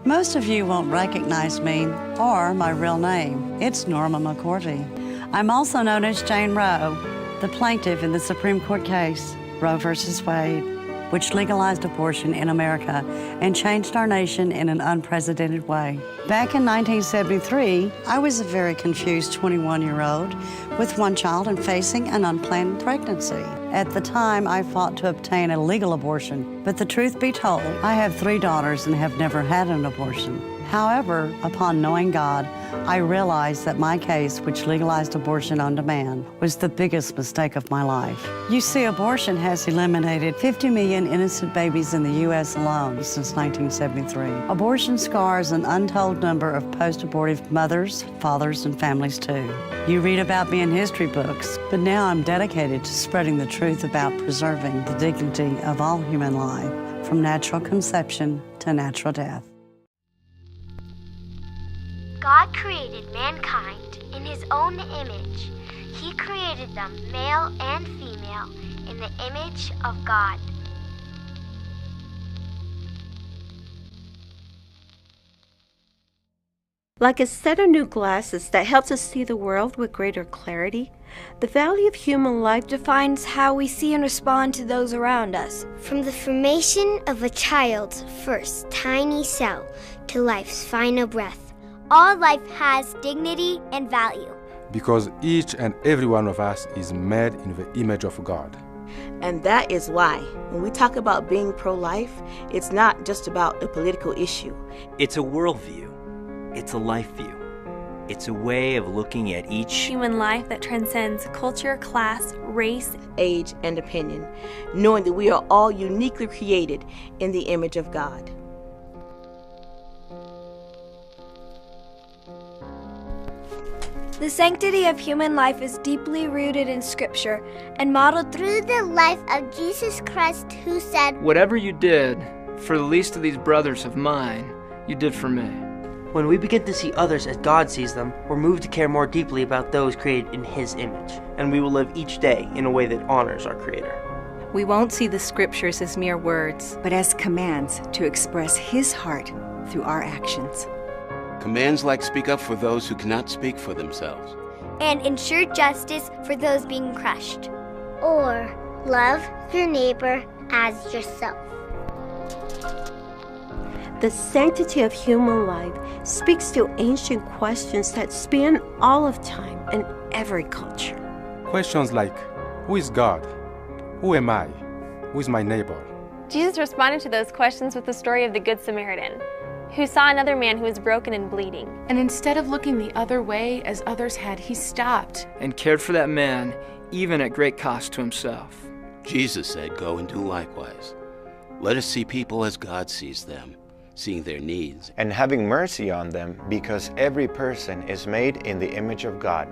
Most of you won't recognize me or my real name. It's Norma McCourty. I'm also known as Jane Roe, the plaintiff in the Supreme Court case, Roe v. Wade, which legalized abortion in America and changed our nation in an unprecedented way. Back in 1973, I was a very confused 21-year-old with one child and facing an unplanned pregnancy. At the time, I fought to obtain a legal abortion, but the truth be told, I have 3 daughters and have never had an abortion. However, upon knowing God, I realized that my case, which legalized abortion on demand, was the biggest mistake of my life. You see, abortion has eliminated 50 million innocent babies in the U.S. alone since 1973. Abortion scars an untold number of post-abortive mothers, fathers, and families too. You read about me in history books, but now I'm dedicated to spreading the truth about preserving the dignity of all human life, from natural conception to natural death. God created mankind in His own image. He created them male and female in the image of God. Like a set of new glasses that helps us see the world with greater clarity, the value of human life defines how we see and respond to those around us. From the formation of a child's first tiny cell to life's final breath, all life has dignity and value. Because each and every one of us is made in the image of God. And that is why, when we talk about being pro-life, it's not just about a political issue. It's a worldview. It's a life view. It's a way of looking at each human life that transcends culture, class, race, age, and opinion, knowing that we are all uniquely created in the image of God. The sanctity of human life is deeply rooted in Scripture and modeled through the life of Jesus Christ, who said, "Whatever you did for the least of these brothers of mine, you did for me." When we begin to see others as God sees them, we're moved to care more deeply about those created in His image, and we will live each day in a way that honors our Creator. We won't see the Scriptures as mere words, but as commands to express His heart through our actions. Commands like speak up for those who cannot speak for themselves. And ensure justice for those being crushed. Or love your neighbor as yourself. The sanctity of human life speaks to ancient questions that span all of time and every culture. Questions like, who is God? Who am I? Who is my neighbor? Jesus responded to those questions with the story of the Good Samaritan, who saw another man who was broken and bleeding. And instead of looking the other way as others had, he stopped and cared for that man, even at great cost to himself. Jesus said, "Go and do likewise." Let us see people as God sees them, seeing their needs and having mercy on them, because every person is made in the image of God.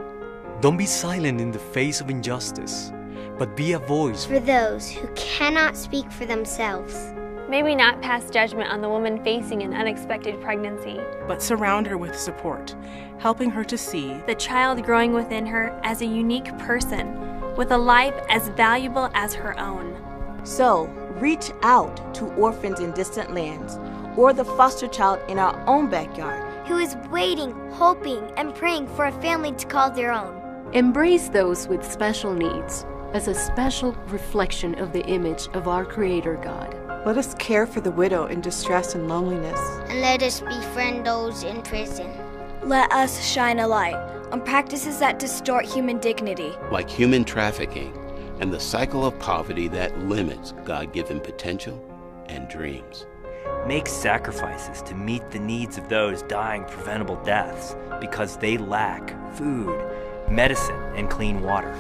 Don't be silent in the face of injustice, but be a voice for those who cannot speak for themselves. May we not pass judgment on the woman facing an unexpected pregnancy, but surround her with support, helping her to see the child growing within her as a unique person with a life as valuable as her own. So, reach out to orphans in distant lands or the foster child in our own backyard who is waiting, hoping, and praying for a family to call their own. Embrace those with special needs as a special reflection of the image of our Creator God. Let us care for the widow in distress and loneliness. And let us befriend those in prison. Let us shine a light on practices that distort human dignity, like human trafficking and the cycle of poverty that limits God-given potential and dreams. Make sacrifices to meet the needs of those dying preventable deaths because they lack food, medicine, and clean water.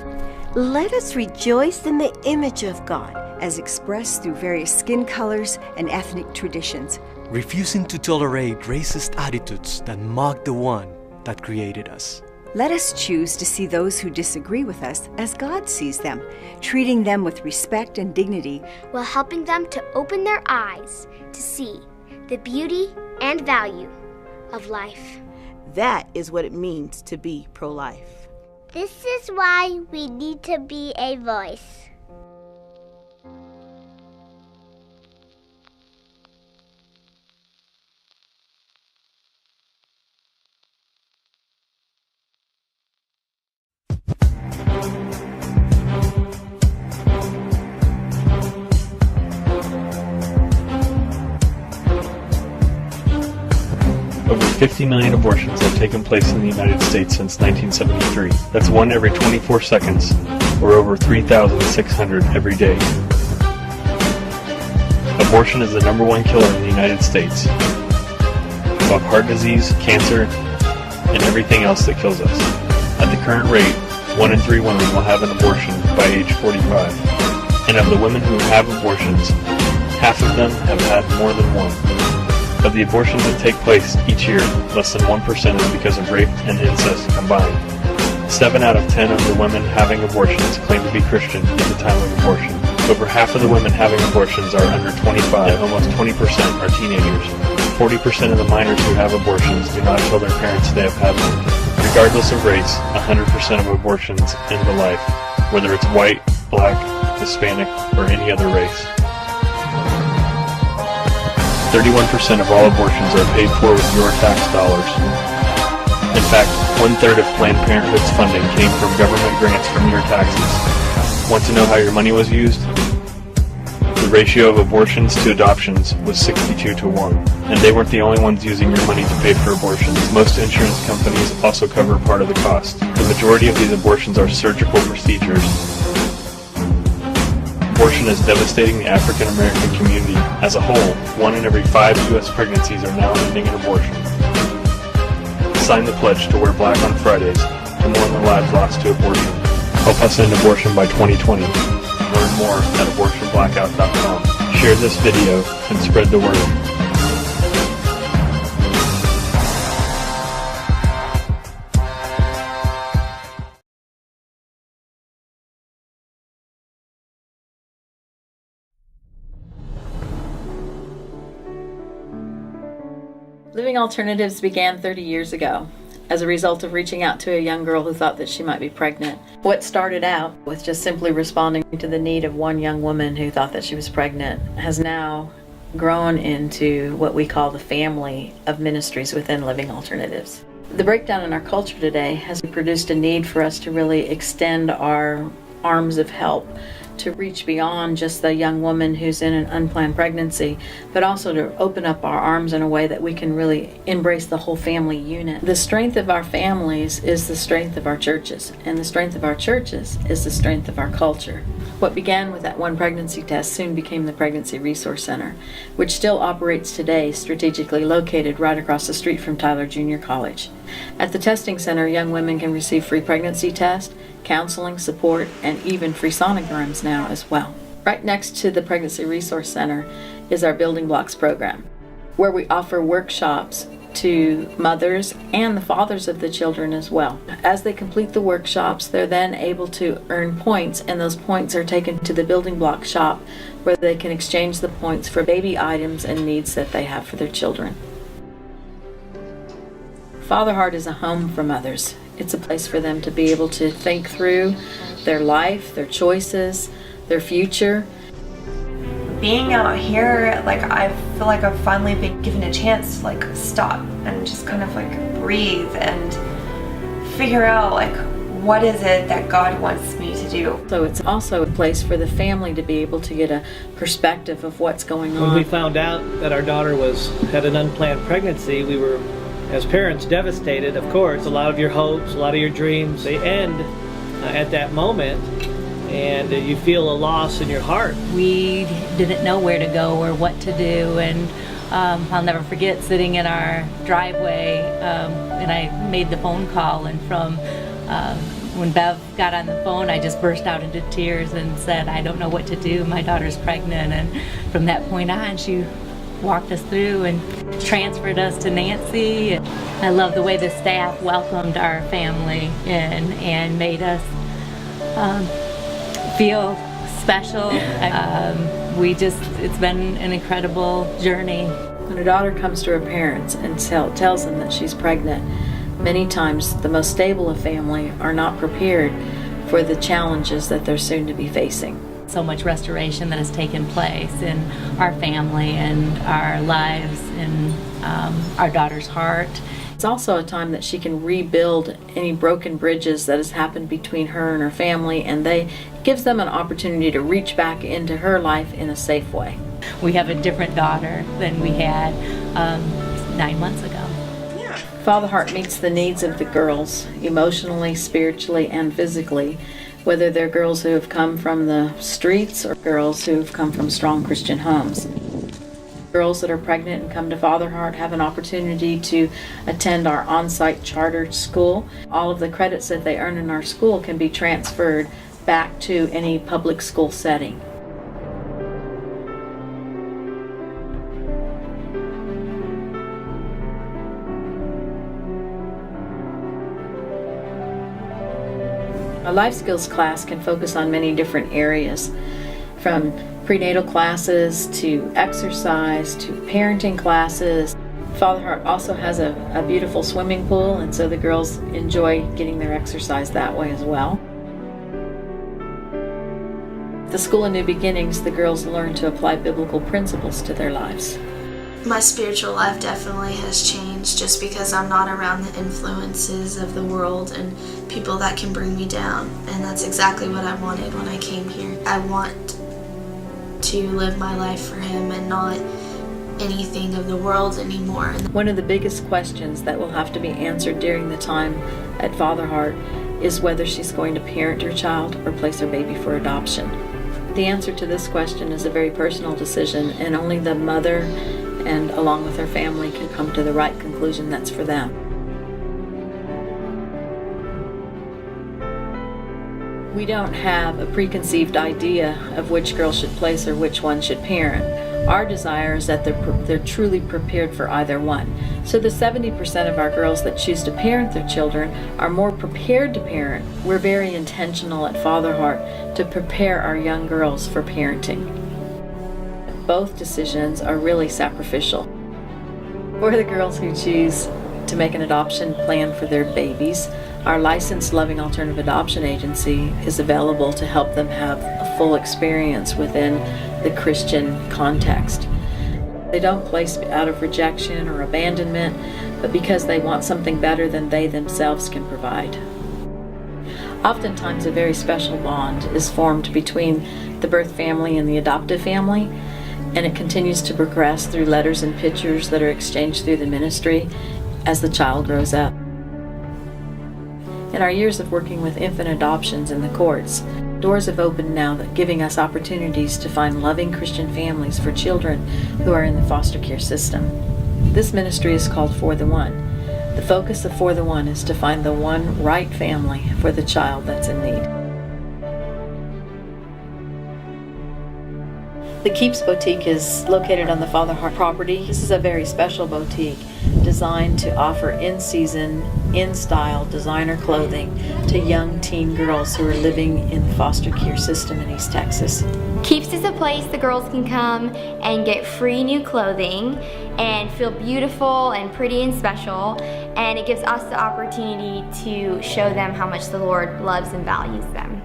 Let us rejoice in the image of God, as expressed through various skin colors and ethnic traditions, refusing to tolerate racist attitudes that mock the one that created us. Let us choose to see those who disagree with us as God sees them, treating them with respect and dignity, while helping them to open their eyes to see the beauty and value of life. That is what it means to be pro-life. This is why we need to be a voice. 50 million abortions have taken place in the United States since 1973. That's 1 every 24 seconds, or over 3,600 every day. Abortion is the #1 killer in the United States, above heart disease, cancer, and everything else that kills us. At the current rate, 1 in 3 women will have an abortion by age 45. And of the women who have abortions, half of them have had more than one. Of the abortions that take place each year, less than 1% is because of rape and incest combined. 7 out of 10 of the women having abortions claim to be Christian at the time of abortion. Over half of the women having abortions are under 25, and almost 20% are teenagers. 40% of the minors who have abortions do not tell their parents they have had them. Regardless of race, 100% of abortions end the life, whether it's white, black, Hispanic, or any other race. 31% of all abortions are paid for with your tax dollars. In fact, 1/3 of Planned Parenthood's funding came from government grants from your taxes. Want to know how your money was used? The ratio of abortions to adoptions was 62-1, and they weren't the only ones using your money to pay for abortions. Most insurance companies also cover part of the cost. The majority of these abortions are surgical procedures. Abortion is devastating the African American community as a whole. 1 in every 5 U.S. pregnancies are now ending in abortion. Sign the pledge to wear black on Fridays to mourn the lives lost to abortion. Help us end abortion by 2020. Learn more at abortionblackout.com. Share this video and spread the word. Living Alternatives began 30 years ago as a result of reaching out to a young girl who thought that she might be pregnant. What started out with just simply responding to the need of one young woman who thought that she was pregnant has now grown into what we call the family of ministries within Living Alternatives. The breakdown in our culture today has produced a need for us to really extend our arms of help to reach beyond just the young woman who's in an unplanned pregnancy, but also to open up our arms in a way that we can really embrace the whole family unit. The strength of our families is the strength of our churches, and the strength of our churches is the strength of our culture. What began with that one pregnancy test soon became the Pregnancy Resource Center, which still operates today, strategically located right across the street from Tyler Junior College. At the testing center, young women can receive free pregnancy tests, counseling, support, and even free sonograms now as well. Right next to the Pregnancy Resource Center is our Building Blocks program, where we offer workshops to mothers and the fathers of the children as well. As they complete the workshops, they're then able to earn points, and those points are taken to the Building Block shop where they can exchange the points for baby items and needs that they have for their children. Father Heart is a home for mothers. It's a place for them to be able to think through their life, their choices, their future. Being out here, I feel like I've finally been given a chance to stop and just kind of breathe and figure out what is it that God wants me to do. So it's also a place for the family to be able to get a perspective of what's going on. When we found out that our daughter had an unplanned pregnancy, we were, as parents, devastated. Of course, a lot of your hopes, a lot of your dreams, they end at that moment, and you feel a loss in your heart. We didn't know where to go or what to do, and I'll never forget sitting in our driveway, and I made the phone call, and from when Bev got on the phone, I just burst out into tears and said, I don't know what to do, my daughter's pregnant. And from that point on, she walked us through and transferred us to Nancy. I love the way the staff welcomed our family in and made us feel special. It's been an incredible journey. When a daughter comes to her parents and tells them that she's pregnant, many times the most stable of family are not prepared for the challenges that they're soon to be facing. So much restoration that has taken place in our family and our lives and our daughter's heart. It's also a time that she can rebuild any broken bridges that has happened between her and her family, and it gives them an opportunity to reach back into her life in a safe way. We have a different daughter than we had 9 months ago. Father Heart meets the needs of the girls emotionally, spiritually, and physically, whether they're girls who have come from the streets or girls who have come from strong Christian homes. Girls that are pregnant and come to Father Heart have an opportunity to attend our on-site chartered school. All of the credits that they earn in our school can be transferred back to any public school setting. A life skills class can focus on many different areas, from prenatal classes to exercise to parenting classes. Father Heart also has a beautiful swimming pool, and so the girls enjoy getting their exercise that way as well. At the School of New Beginnings, the girls learn to apply biblical principles to their lives. My spiritual life definitely has changed just because I'm not around the influences of the world and people that can bring me down. And that's exactly what I wanted when I came here. I want to live my life for Him and not anything of the world anymore. One of the biggest questions that will have to be answered during the time at Father Heart is whether she's going to parent her child or place her baby for adoption. The answer to this question is a very personal decision, and only the mother and along with her family can come to the right conclusion that's for them. We don't have a preconceived idea of which girl should place or which one should parent. Our desire is that they're truly prepared for either one. So the 70% of our girls that choose to parent their children are more prepared to parent. We're very intentional at Father Heart to prepare our young girls for parenting. Both decisions are really sacrificial. For the girls who choose to make an adoption plan for their babies, our licensed Loving Alternative Adoption Agency is available to help them have a full experience within the Christian context. They don't place out of rejection or abandonment, but because they want something better than they themselves can provide. Oftentimes a very special bond is formed between the birth family and the adoptive family, and it continues to progress through letters and pictures that are exchanged through the ministry as the child grows up. In our years of working with infant adoptions in the courts, doors have opened now that giving us opportunities to find loving Christian families for children who are in the foster care system. This ministry is called For the One. The focus of For the One is to find the one right family for the child that's in need. The Keeps Boutique is located on the Father Heart property. This is a very special boutique designed to offer in-season, in-style designer clothing to young teen girls who are living in the foster care system in East Texas. Keeps is a place the girls can come and get free new clothing and feel beautiful and pretty and special, and it gives us the opportunity to show them how much the Lord loves and values them.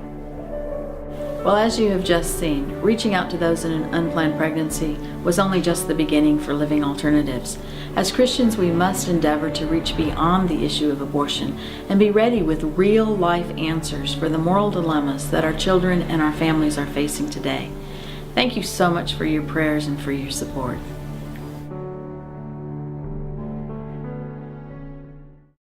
Well, as you have just seen, reaching out to those in an unplanned pregnancy was only just the beginning for Living Alternatives. As Christians, we must endeavor to reach beyond the issue of abortion and be ready with real-life answers for the moral dilemmas that our children and our families are facing today. Thank you so much for your prayers and for your support.